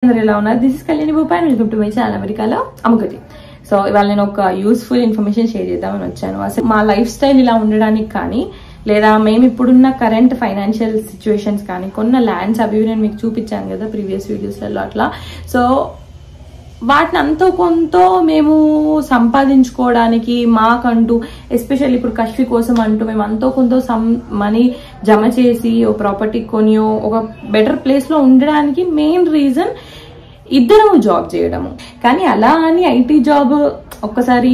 ఎలా ఉన్నారు? This is Kalyani Bhupai, welcome to my channel అమెరికాలో అమ్మకటి. సో ఇవాళ నేను ఒక యూస్ఫుల్ ఇన్ఫర్మేషన్ షేర్ చేద్దామని వచ్చాను. అసలు మా లైఫ్ స్టైల్ ఇలా ఉండడానికి కానీ, లేదా మేము ఇప్పుడున్న కరెంట్ ఫైనాన్షియల్ సిచ్యువేషన్స్ కానీ, కొన్న ల్యాండ్స్ అవి నేను మీకు చూపించాను కదా ప్రీవియస్ వీడియోస్లలో అట్లా. సో వాటిని అంతో కొంత మేము సంపాదించుకోవడానికి మాకంటూ, ఎస్పెషల్లీ ఇప్పుడు కష్వి కోసం అంటూ మేము అంతో కొంత మనీ జమ చేసి ఓ ప్రాపర్టీ కొనియో ఒక బెటర్ ప్లేస్ లో ఉండడానికి మెయిన్ రీజన్ ఇద్దరము జాబ్ చేయడము. కానీ అలా అని ఐటీ జాబ్ ఒక్కసారి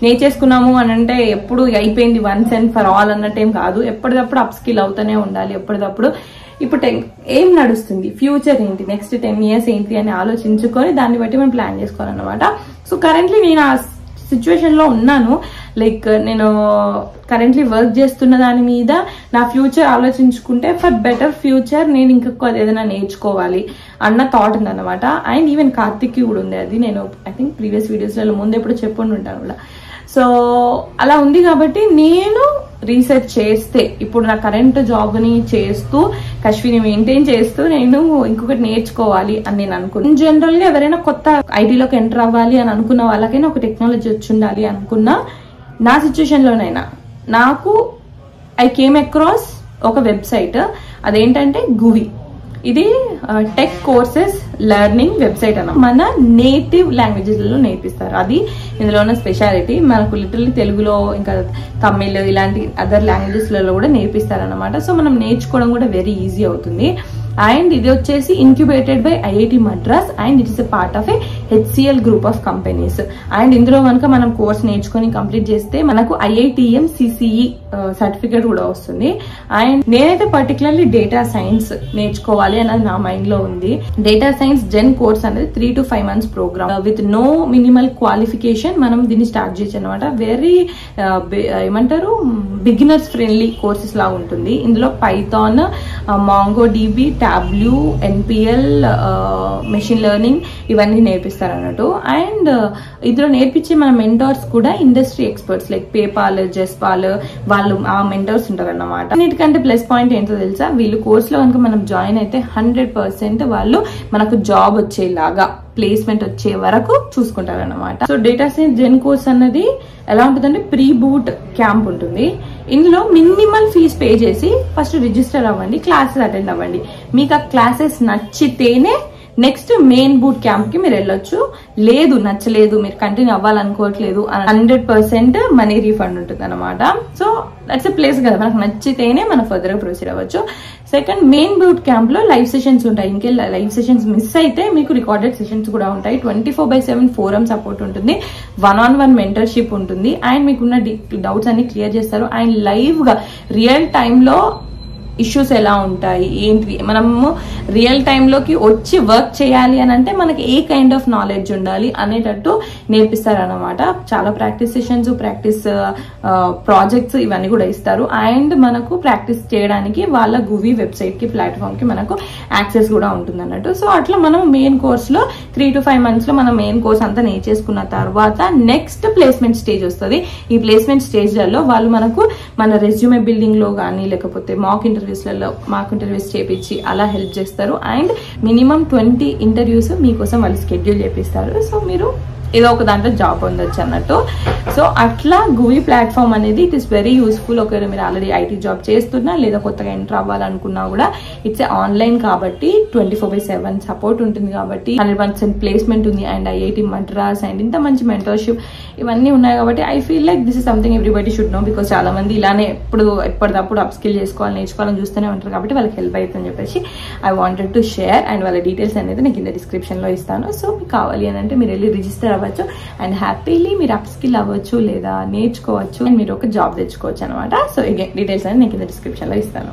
నేర్చేసుకున్నాము అని అంటే ఎప్పుడు అయిపోయింది వన్స్ అండ్ ఫర్ ఆల్ అన్నట్టేం కాదు. ఎప్పటికప్పుడు అప్ స్కిల్ అవుతూనే ఉండాలి. ఎప్పటికప్పుడు ఇప్పుడు ఏం నడుస్తుంది, ఫ్యూచర్ ఏంటి, నెక్స్ట్ 10 years ఏంటి అని ఆలోచించుకొని దాన్ని బట్టి మనం ప్లాన్ చేసుకోవాలన్నమాట. సో కరెంట్లీ నేను ఆ సిచ్యువేషన్ లో ఉన్నాను. లైక్ నేను కరెంట్లీ వర్క్ చేస్తున్న దాని మీద నా ఫ్యూచర్ ఆలోచించుకుంటే ఫర్ బెటర్ ఫ్యూచర్ నేను ఇంకొక ఏదైనా నేర్చుకోవాలి అన్న థాట్ ఉందన్నమాట. అండ్ ఈవెన్ కార్తిక్కి కూడా ఉంది. అది నేను ఐ థింక్ ప్రీవియస్ వీడియోస్లలో ముందు ఎప్పుడు చెప్పుండి ఉంటాను కూడా. సో అలా ఉంది కాబట్టి నేను రీసెర్చ్ చేస్తే ఇప్పుడు నా కరెంట్ జాబ్ ని చేస్తూ కష్విని మెయింటైన్ చేస్తూ నేను ఇంకొకటి నేర్చుకోవాలి అని నేను అనుకున్నాను. జనరల్ గా ఎవరైనా కొత్త ఐటీలోకి ఎంటర్ అవ్వాలి అని అనుకున్న వాళ్ళకైనా ఒక టెక్నాలజీ వచ్చి ఉండాలి అనుకున్నా, నా సిచ్యువేషన్ లోనైనా నాకు ఐ కేమ్ అక్రాస్ ఒక వెబ్సైట్. అదేంటంటే గువి. ఇది టెక్ కోర్సెస్ లెర్నింగ్ వెబ్సైట్ అన్న మన నేటివ్ లాంగ్వేజెస్ లో నేర్పిస్తారు. అది ఇందులో ఉన్న స్పెషాలిటీ. మనకు లిటరల్లీ తెలుగులో, ఇంకా తమిళ్ ఇలాంటి అదర్ లాంగ్వేజెస్ లలో కూడా నేర్పిస్తారు అనమాట. సో మనం నేర్చుకోవడం కూడా వెరీ ఈజీ అవుతుంది. అండ్ ఇది వచ్చేసి ఇన్క్యుబేటెడ్ by IIT Madras and it is a part of A HCl group of companies. And ఇందులో కనుక మనం కోర్స్ నేర్చుకొని కంప్లీట్ చేస్తే మనకు IITM CCE సర్టిఫికేట్ కూడా వస్తుంది. అండ్ నేనైతే పర్టికులర్లీ డేటా సైన్స్ నేర్చుకోవాలి అన్నది నా మైండ్ లో ఉంది. డేటా సైన్స్ జెన్ కోర్స్ అనేది 3 to 5 months program with no minimal qualification మనం దీన్ని స్టార్ట్ చేయొచ్చు అనమాట. వెరీ ఏమంటారు బిగినర్స్ ఫ్రెండ్లీ కోర్సెస్ లా ఉంటుంది. ఇందులో Python, MongoDB, Tableau, NPL, machine learning ఇవన్నీ నేర్పిస్తారు అన్నట్టు. అండ్ ఇందులో నేర్పించే మన మెంటర్స్ కూడా ఇండస్ట్రీ ఎక్స్పర్ట్స్ లైక్ పేపాల్, జెస్పాల్ వాళ్ళు ఆ మెంటర్స్ ఉంటారు అన్నమాట. అన్నిటికంటే ప్లస్ పాయింట్ ఏంటో తెలుసా, వీళ్ళు కోర్స్ లో కనుక మనం జాయిన్ అయితే 100% వాళ్ళు మనకు జాబ్ వచ్చేలాగా, ప్లేస్మెంట్ వచ్చే వరకు చూసుకుంటారు అన్నమాట. సో డేటా సైన్స్ జెన్ కోర్స్ అన్నది ఎలా ఉంటుందంటే ప్రీ బూట్ క్యాంప్ ఉంటుంది. ఇందులో మినిమల్ ఫీజ్ పే చేసి ఫస్ట్ రిజిస్టర్ అవ్వండి, క్లాసెస్ అటెండ్ అవ్వండి. మీకు ఆ క్లాసెస్ నచ్చితేనే నెక్స్ట్ మెయిన్ బూట్ క్యాంప్ కి మీరు వెళ్ళొచ్చు. లేదు నచ్చలేదు, మీరు కంటిన్యూ అవ్వాలనుకోవట్లేదు, 100% మనీ రీఫండ్ ఉంటుంది అనమాట. సో దట్స్ ఎ ప్లేస్ కదా, మనకు నచ్చితేనే మనం ఫర్దర్ గా ప్రొసీడ్ అవ్వచ్చు. సెకండ్, మెయిన్ బూట్ క్యాంప్ లో లైవ్ సెషన్స్ ఉంటాయి. ఇంకే లైవ్ సెషన్స్ మిస్ అయితే మీకు రికార్డెడ్ సెషన్స్ కూడా ఉంటాయి. 24/7 ఫోరం సపోర్ట్ ఉంటుంది. 1-on-1 మెంటర్షిప్ ఉంటుంది. అండ్ మీకున్న డౌట్స్ అన్ని క్లియర్ చేస్తారు. అండ్ లైవ్ గా రియల్ టైమ్ లో ఇష్యూస్ ఎలా ఉంటాయి ఏంటి, మనము రియల్ టైంలోకి వచ్చి వర్క్ చేయాలి అని అంటే మనకి ఏ కైండ్ ఆఫ్ నాలెడ్జ్ ఉండాలి అనేటట్టు నేర్పిస్తారు అనమాట. చాలా ప్రాక్టీస్ సెషన్స్, ప్రాక్టీస్ ప్రాజెక్ట్స్ ఇవన్నీ కూడా ఇస్తారు. అండ్ మనకు ప్రాక్టీస్ చేయడానికి వాళ్ళ గువి వెబ్సైట్ కి, ప్లాట్ఫామ్ కి మనకు యాక్సెస్ కూడా ఉంటుంది అన్నట్టు. సో అట్లా మనం మెయిన్ కోర్స్ లో 3 to 5 months లో మనం మెయిన్ కోర్స్ అంతా నేర్చేసుకున్న తర్వాత నెక్స్ట్ ప్లేస్మెంట్ స్టేజ్ వస్తుంది. ఈ ప్లేస్మెంట్ స్టేజ్లలో వాళ్ళు మనకు మన రెజ్యూమే బిల్డింగ్ లో కానీ, లేకపోతే మాక్ ఇంటర్వ్యూస్ చేపించి అలా హెల్ప్ చేస్తారు. అండ్ మినిమం 20 ఇంటర్వ్యూస్ మీకోసం వాళ్ళు షెడ్యూల్ చేపిస్తారు. సో మీరు ఏదో ఒక దాంట్లో జాబ్ పొందొచ్చు అన్నట్టు. సో అట్లా గువి ప్లాట్ఫామ్ అనేది ఇట్ ఈస్ వెరీ యూస్ఫుల్. ఒకవేళ మీరు ఆల్రెడీ ఐటీ జాబ్ చేస్తున్నా లేదా కొత్తగా ఎంటర్ అవ్వాలనుకున్నా కూడా ఇట్స్ ఆన్లైన్ కాబట్టి 24/7 సపోర్ట్ ఉంటుంది కాబట్టి 100% ప్లేస్మెంట్ ఉంది. అండ్ IIT మద్రాస్ అండ్ ఇంత మంచి మెంటర్షిప్ ఇవన్నీ ఉన్నాయి కాబట్టి I feel like this is something everybody should know. Because చాలా మంది ఇలానే ఎప్పటికప్పుడు అప్ స్కిల్ చేసుకోవాలి, నేర్చుకోవాలని చూస్తూనే ఉంటారు కాబట్టి వాళ్ళకి హెల్ప్ అవుతుందని చెప్పేసి I wanted to share. And వాళ్ళ డీటెయిల్స్ అనేది నేను కింద డిస్క్రిప్షన్ లో ఇస్తాను. సో మీకు కావాలి అని అంటే మీరు వెళ్ళి రిజిస్టర్ అవ్వచ్చు అండ్ హ్యాపీలీ మీరు అప్ స్కిల్ అవ్వచ్చు లేదా నేర్చుకోవచ్చు అండ్ మీరు ఒక జాబ్ తెచ్చుకోవచ్చు అనమాట. సో డీటెయిల్స్ అనేది నేను కింద డిస్క్రిప్షన్ లో ఇస్తాను.